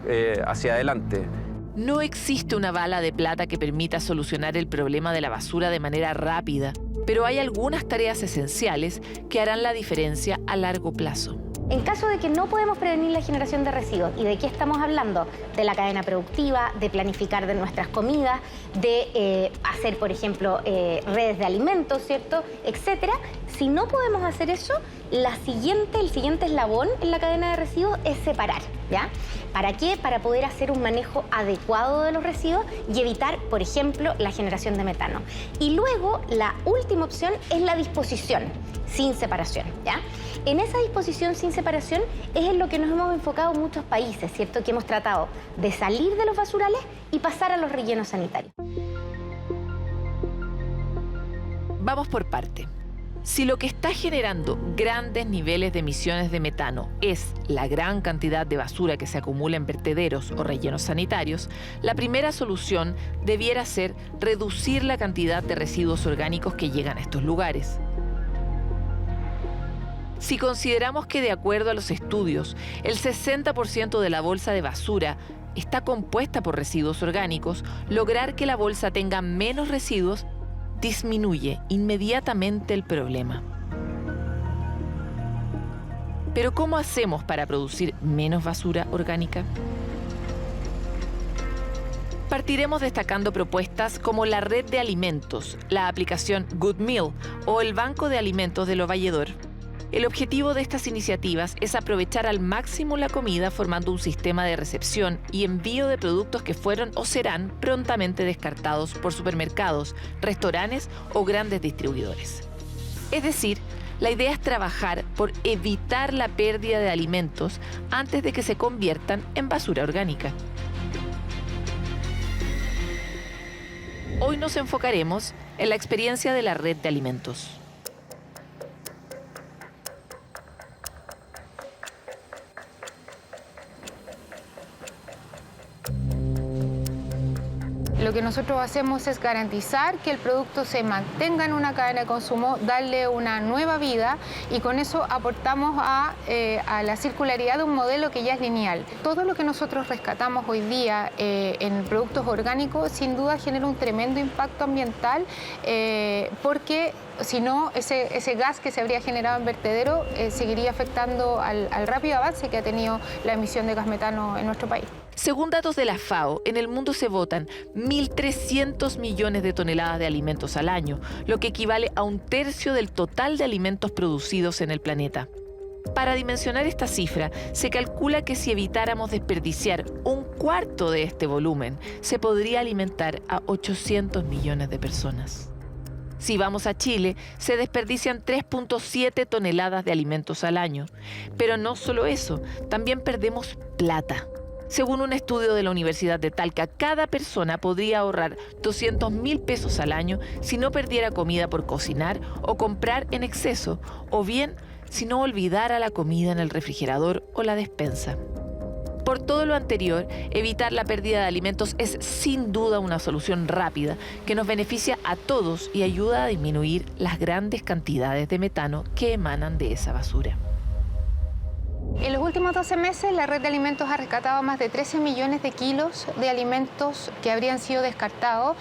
hacia adelante. No existe una bala de plata que permita solucionar el problema de la basura de manera rápida, pero hay algunas tareas esenciales que harán la diferencia a largo plazo. En caso de que no podemos prevenir la generación de residuos, ¿y de qué estamos hablando? De la cadena productiva, de planificar de nuestras comidas, de hacer, por ejemplo, redes de alimentos, ¿cierto? Etcétera. Si no podemos hacer eso, el siguiente eslabón en la cadena de residuos es separar, ¿ya? ¿Para qué? Para poder hacer un manejo adecuado de los residuos y evitar, por ejemplo, la generación de metano. Y luego, la última opción es la disposición sin separación, ¿ya? En esa disposición sin separación es en lo que nos hemos enfocado muchos países, ¿cierto? Que hemos tratado de salir de los basurales y pasar a los rellenos sanitarios. Vamos por parte. Si lo que está generando grandes niveles de emisiones de metano es la gran cantidad de basura que se acumula en vertederos o rellenos sanitarios, la primera solución debiera ser reducir la cantidad de residuos orgánicos que llegan a estos lugares. Si consideramos que, de acuerdo a los estudios, el 60% de la bolsa de basura está compuesta por residuos orgánicos, lograr que la bolsa tenga menos residuos disminuye inmediatamente el problema. Pero ¿cómo hacemos para producir menos basura orgánica? Partiremos destacando propuestas como la red de alimentos, la aplicación Good Meal o el Banco de Alimentos del Valledor. El objetivo de estas iniciativas es aprovechar al máximo la comida formando un sistema de recepción y envío de productos que fueron o serán prontamente descartados por supermercados, restaurantes o grandes distribuidores. Es decir, la idea es trabajar por evitar la pérdida de alimentos antes de que se conviertan en basura orgánica. Hoy nos enfocaremos en la experiencia de la red de alimentos. Lo que nosotros hacemos es garantizar que el producto se mantenga en una cadena de consumo, darle una nueva vida y con eso aportamos a la circularidad de un modelo que ya es lineal. Todo lo que nosotros rescatamos hoy día en productos orgánicos sin duda genera un tremendo impacto ambiental porque si no, ese gas que se habría generado en vertedero seguiría afectando al rápido avance que ha tenido la emisión de gas metano en nuestro país. Según datos de la FAO, en el mundo se botan 1.300 millones de toneladas de alimentos al año, lo que equivale a 1/3 del total de alimentos producidos en el planeta. Para dimensionar esta cifra, se calcula que si evitáramos desperdiciar 1/4 de este volumen, se podría alimentar a 800 millones de personas. Si vamos a Chile, se desperdician 3.7 toneladas de alimentos al año. Pero no solo eso, también perdemos plata. Según un estudio de la Universidad de Talca, cada persona podría ahorrar 200.000 pesos al año si no perdiera comida por cocinar o comprar en exceso, o bien si no olvidara la comida en el refrigerador o la despensa. Por todo lo anterior, evitar la pérdida de alimentos es sin duda una solución rápida que nos beneficia a todos y ayuda a disminuir las grandes cantidades de metano que emanan de esa basura. En los últimos 12 meses, la red de alimentos ha rescatado más de 13 millones de kilos de alimentos que habrían sido descartados.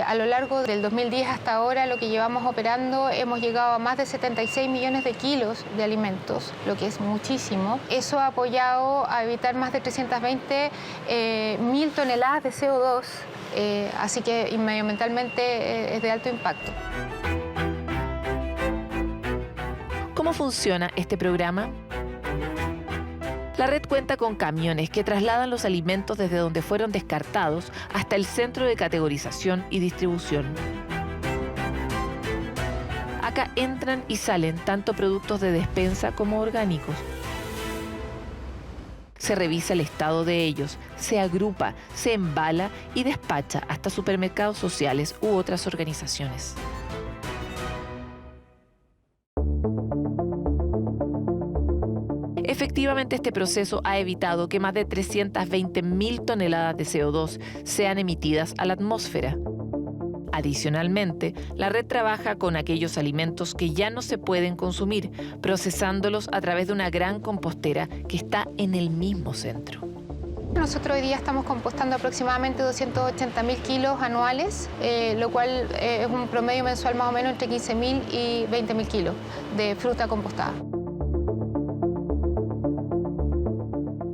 A lo largo del 2010 hasta ahora, lo que llevamos operando, hemos llegado a más de 76 millones de kilos de alimentos, lo que es muchísimo. Eso ha apoyado a evitar más de 320.000 toneladas de CO2, así que medioambientalmente es de alto impacto. ¿Cómo funciona este programa? La red cuenta con camiones que trasladan los alimentos desde donde fueron descartados hasta el centro de categorización y distribución. Acá entran y salen tanto productos de despensa como orgánicos. Se revisa el estado de ellos, se agrupa, se embala y despacha hasta supermercados sociales u otras organizaciones. Efectivamente, este proceso ha evitado que más de 320.000 toneladas de CO2 sean emitidas a la atmósfera. Adicionalmente, la red trabaja con aquellos alimentos que ya no se pueden consumir, procesándolos a través de una gran compostera que está en el mismo centro. Nosotros hoy día estamos compostando aproximadamente 280.000 kilos anuales, lo cual es un promedio mensual más o menos entre 15.000 y 20.000 kilos de fruta compostada.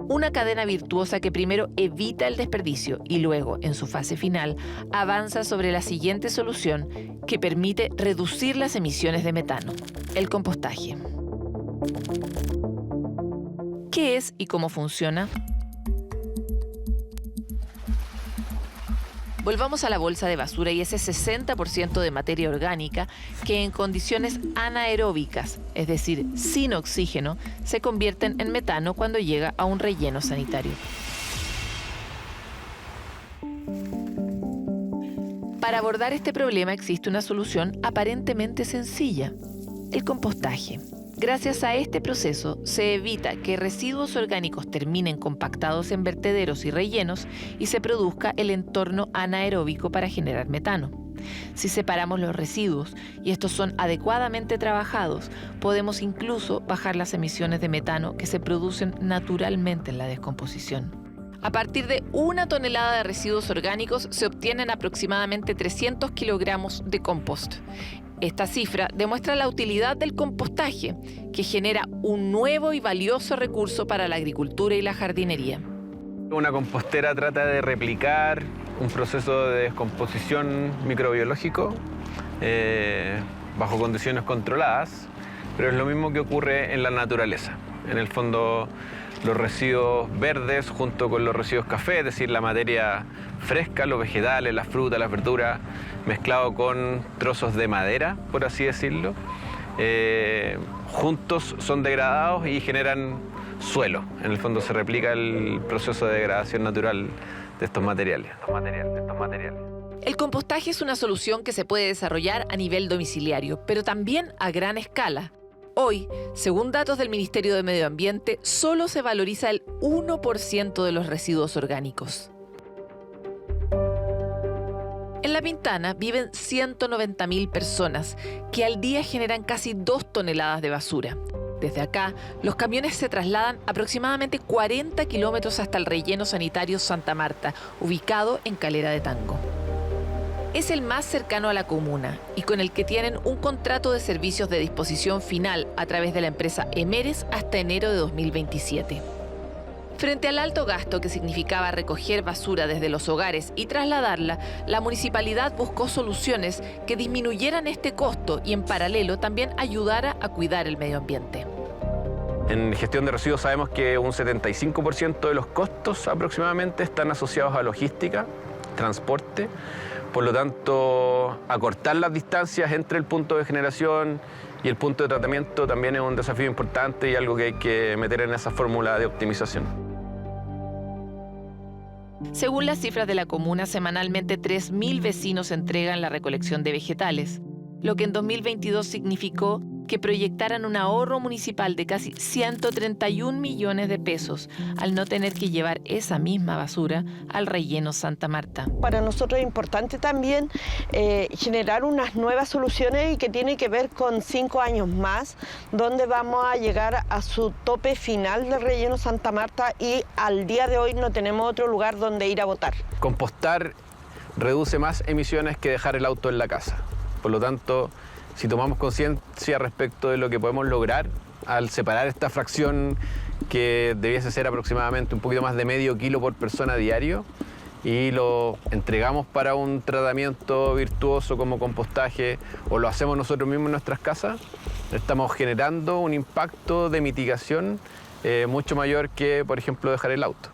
Una cadena virtuosa que primero evita el desperdicio y luego, en su fase final, avanza sobre la siguiente solución que permite reducir las emisiones de metano: el compostaje. ¿Qué es y cómo funciona? Volvamos a la bolsa de basura y ese 60% de materia orgánica que en condiciones anaeróbicas, es decir, sin oxígeno, se convierten en metano cuando llega a un relleno sanitario. Para abordar este problema existe una solución aparentemente sencilla: el compostaje. Gracias a este proceso se evita que residuos orgánicos terminen compactados en vertederos y rellenos y se produzca el entorno anaeróbico para generar metano. Si separamos los residuos y estos son adecuadamente trabajados, podemos incluso bajar las emisiones de metano que se producen naturalmente en la descomposición. A partir de 1 tonelada de residuos orgánicos se obtienen aproximadamente 300 kilogramos de compost. Esta cifra demuestra la utilidad del compostaje, que genera un nuevo y valioso recurso para la agricultura y la jardinería. Una compostera trata de replicar un proceso de descomposición microbiológico bajo condiciones controladas, pero es lo mismo que ocurre en la naturaleza. En el fondo, los residuos verdes junto con los residuos café, es decir, la materia fresca, los vegetales, las frutas, las verduras, mezclado con trozos de madera, por así decirlo, juntos son degradados y generan suelo. En el fondo se replica el proceso de degradación natural de estos materiales. El compostaje es una solución que se puede desarrollar a nivel domiciliario, pero también a gran escala. Hoy, según datos del Ministerio de Medio Ambiente, solo se valoriza el 1% de los residuos orgánicos. La Pintana viven 190.000 personas que al día generan casi 2 toneladas de basura. Desde acá, los camiones se trasladan aproximadamente 40 kilómetros hasta el relleno sanitario Santa Marta, ubicado en Calera de Tango. Es el más cercano a la comuna y con el que tienen un contrato de servicios de disposición final a través de la empresa Emeres hasta enero de 2027. Frente al alto gasto que significaba recoger basura desde los hogares y trasladarla, la municipalidad buscó soluciones que disminuyeran este costo y en paralelo también ayudara a cuidar el medio ambiente. En gestión de residuos sabemos que un 75% de los costos aproximadamente están asociados a logística, transporte. Por lo tanto, acortar las distancias entre el punto de generación y el punto de tratamiento también es un desafío importante y algo que hay que meter en esa fórmula de optimización. Según las cifras de la comuna, semanalmente 3.000 vecinos entregan la recolección de vegetales, lo que en 2022 significó que proyectaran un ahorro municipal de casi 131 millones de pesos al no tener que llevar esa misma basura al relleno Santa Marta. Para nosotros es importante también generar unas nuevas soluciones y que tiene que ver con 5 años más, donde vamos a llegar a su tope final del relleno Santa Marta y al día de hoy no tenemos otro lugar donde ir a botar. Compostar reduce más emisiones que dejar el auto en la casa. Por lo tanto, si tomamos conciencia respecto de lo que podemos lograr al separar esta fracción que debiese ser aproximadamente un poquito más de medio kilo por persona diario y lo entregamos para un tratamiento virtuoso como compostaje o lo hacemos nosotros mismos en nuestras casas, estamos generando un impacto de mitigación mucho mayor que, por ejemplo, dejar el auto.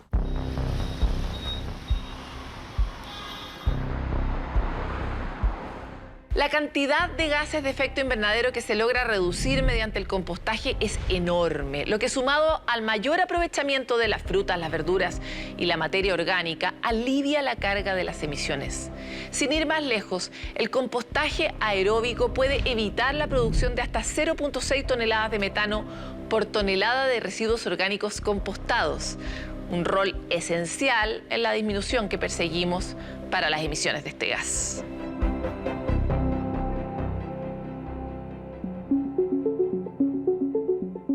La cantidad de gases de efecto invernadero que se logra reducir mediante el compostaje es enorme, lo que sumado al mayor aprovechamiento de las frutas, las verduras y la materia orgánica alivia la carga de las emisiones. Sin ir más lejos, el compostaje aeróbico puede evitar la producción de hasta 0.6 toneladas de metano por tonelada de residuos orgánicos compostados, un rol esencial en la disminución que perseguimos para las emisiones de este gas.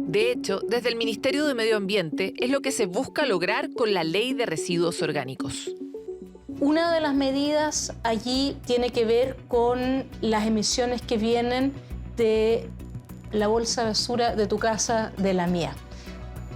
De hecho, desde el Ministerio de Medio Ambiente es lo que se busca lograr con la Ley de Residuos Orgánicos. Una de las medidas allí tiene que ver con las emisiones que vienen de la bolsa de basura de tu casa, de la mía.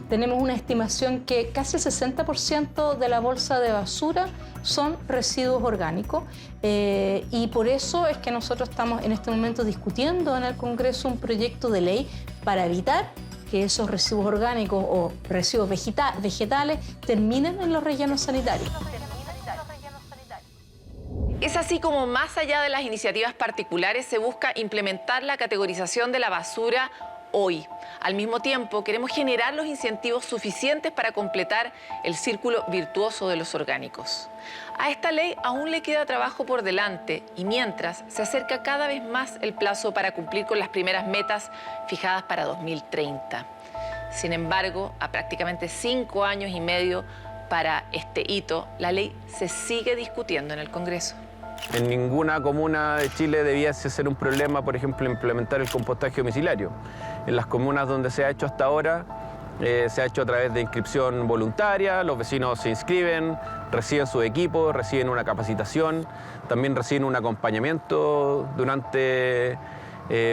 Tenemos una estimación que casi el 60% de la bolsa de basura son residuos orgánicos y por eso es que nosotros estamos en este momento discutiendo en el Congreso un proyecto de ley para evitar que esos residuos orgánicos o residuos vegetales terminen en los rellenos sanitarios. Es así como, más allá de las iniciativas particulares, se busca implementar la categorización de la basura hoy. Al mismo tiempo, queremos generar los incentivos suficientes para completar el círculo virtuoso de los orgánicos. A esta ley aún le queda trabajo por delante y mientras se acerca cada vez más el plazo para cumplir con las primeras metas fijadas para 2030. Sin embargo, a prácticamente 5 años y medio para este hito, la ley se sigue discutiendo en el Congreso. En ninguna comuna de Chile debiese ser un problema, por ejemplo, implementar el compostaje domiciliario. En las comunas donde se ha hecho hasta ahora, se ha hecho a través de inscripción voluntaria, los vecinos se inscriben, reciben su equipo, reciben una capacitación, también reciben un acompañamiento durante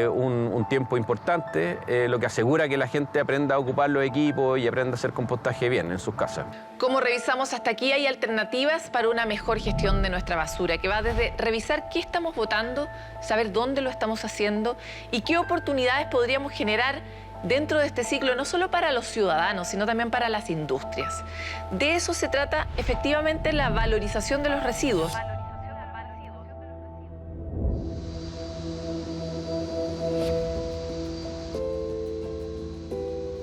un tiempo importante, lo que asegura que la gente aprenda a ocupar los equipos y aprenda a hacer compostaje bien en sus casas. Como revisamos hasta aquí, hay alternativas para una mejor gestión de nuestra basura, que va desde revisar qué estamos botando, saber dónde lo estamos haciendo y qué oportunidades podríamos generar dentro de este ciclo, no solo para los ciudadanos, sino también para las industrias. De eso se trata efectivamente la valorización de los residuos.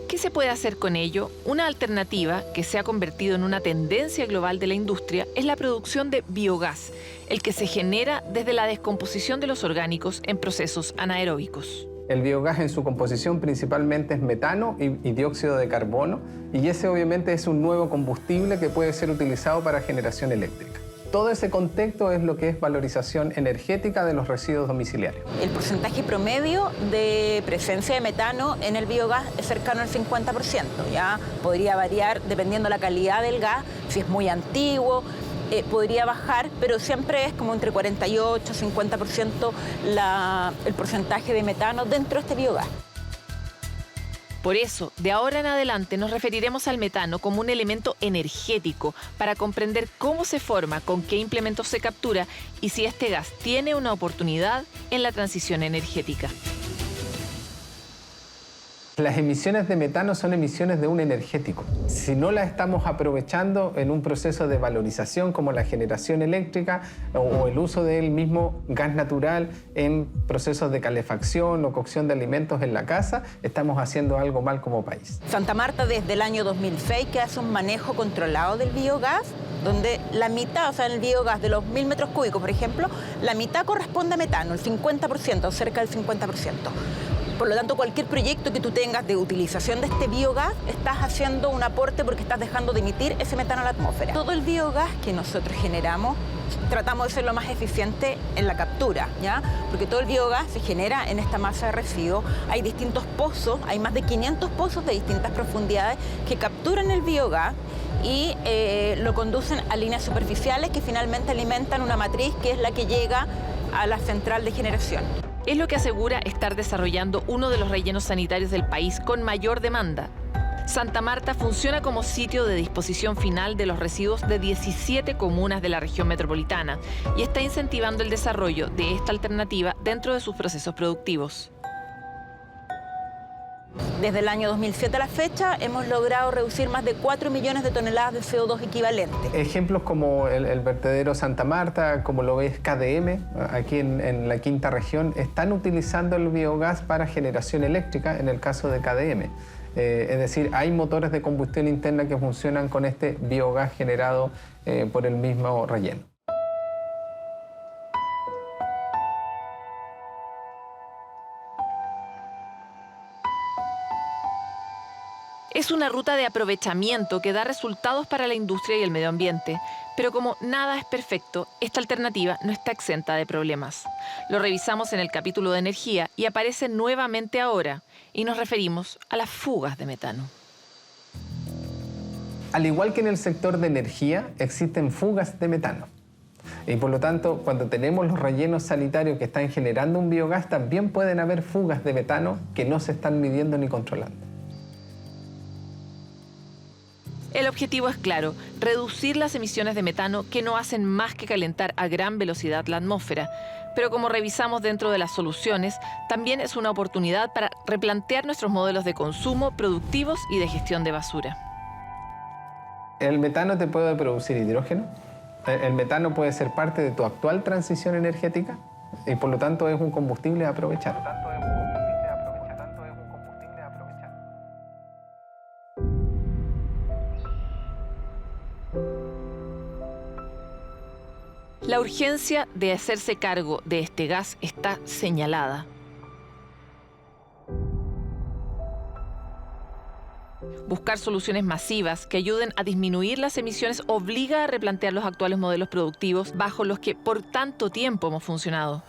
¿Qué se puede hacer con ello? Una alternativa que se ha convertido en una tendencia global de la industria es la producción de biogás, el que se genera desde la descomposición de los orgánicos en procesos anaeróbicos. El biogás en su composición principalmente es metano y dióxido de carbono y ese obviamente es un nuevo combustible que puede ser utilizado para generación eléctrica. todo ese contexto es lo que es valorización energética de los residuos domiciliarios. El porcentaje promedio de presencia de metano en el biogás es cercano al 50%. Ya podría variar dependiendo la calidad del gas, si es muy antiguo, podría bajar, pero siempre es como entre 48 y 50% el porcentaje de metano dentro de este biogás. Por eso, de ahora en adelante nos referiremos al metano como un elemento energético para comprender cómo se forma, con qué implementos se captura y si este gas tiene una oportunidad en la transición energética. Las emisiones de metano son emisiones de un energético. Si no las estamos aprovechando en un proceso de valorización como la generación eléctrica o el uso del mismo gas natural en procesos de calefacción o cocción de alimentos en la casa, estamos haciendo algo mal como país. Santa Marta desde el año 2006 que hace un manejo controlado del biogás, donde la mitad, o sea, en el biogás de los 1000 metros cúbicos, por ejemplo, la mitad corresponde a metano, el 50%, cerca del 50%. Por lo tanto, cualquier proyecto que tú tengas de utilización de este biogás, estás haciendo un aporte porque estás dejando de emitir ese metano a la atmósfera. Todo el biogás que nosotros generamos, tratamos de ser lo más eficiente en la captura, ¿ya? Porque todo el biogás se genera en esta masa de residuos. Hay distintos pozos, hay más de 500 pozos de distintas profundidades que capturan el biogás y lo conducen a líneas superficiales que finalmente alimentan una matriz que es la que llega a la central de generación. Es lo que asegura estar desarrollando uno de los rellenos sanitarios del país con mayor demanda. Santa Marta funciona como sitio de disposición final de los residuos de 17 comunas de la región metropolitana y está incentivando el desarrollo de esta alternativa dentro de sus procesos productivos. Desde el año 2007 a la fecha hemos logrado reducir más de 4 millones de toneladas de CO2 equivalente. Ejemplos como el vertedero Santa Marta, como lo ves KDM, aquí en la quinta región, están utilizando el biogás para generación eléctrica en el caso de KDM. Es decir, hay motores de combustión interna que funcionan con este biogás generado por el mismo relleno. Es una ruta de aprovechamiento que da resultados para la industria y el medio ambiente, pero como nada es perfecto, esta alternativa no está exenta de problemas. Lo revisamos en el capítulo de energía y aparece nuevamente ahora, y nos referimos a las fugas de metano. Al igual que en el sector de energía, existen fugas de metano. Y por lo tanto, cuando tenemos los rellenos sanitarios que están generando un biogás, también pueden haber fugas de metano que no se están midiendo ni controlando. El objetivo es claro, reducir las emisiones de metano que no hacen más que calentar a gran velocidad la atmósfera. Pero como revisamos dentro de las soluciones, también es una oportunidad para replantear nuestros modelos de consumo, productivos y de gestión de basura. El metano te puede producir hidrógeno. El metano puede ser parte de tu actual transición energética y por lo tanto es un combustible a aprovechar. La urgencia de hacerse cargo de este gas está señalada. Buscar soluciones masivas que ayuden a disminuir las emisiones obliga a replantear los actuales modelos productivos bajo los que por tanto tiempo hemos funcionado.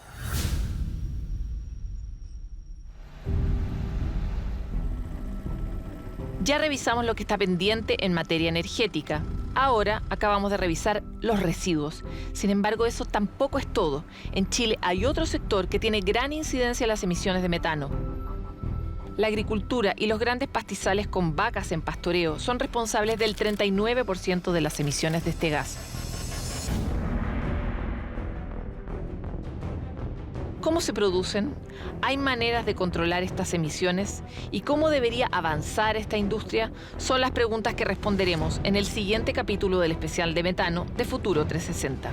Ya revisamos lo que está pendiente en materia energética. Ahora acabamos de revisar los residuos. Sin embargo, eso tampoco es todo. En Chile hay otro sector que tiene gran incidencia en las emisiones de metano. La agricultura y los grandes pastizales con vacas en pastoreo son responsables del 39% de las emisiones de este gas. ¿Cómo se producen? ¿Hay maneras de controlar estas emisiones? ¿Y cómo debería avanzar esta industria? Son las preguntas que responderemos en el siguiente capítulo del especial de metano de Futuro 360.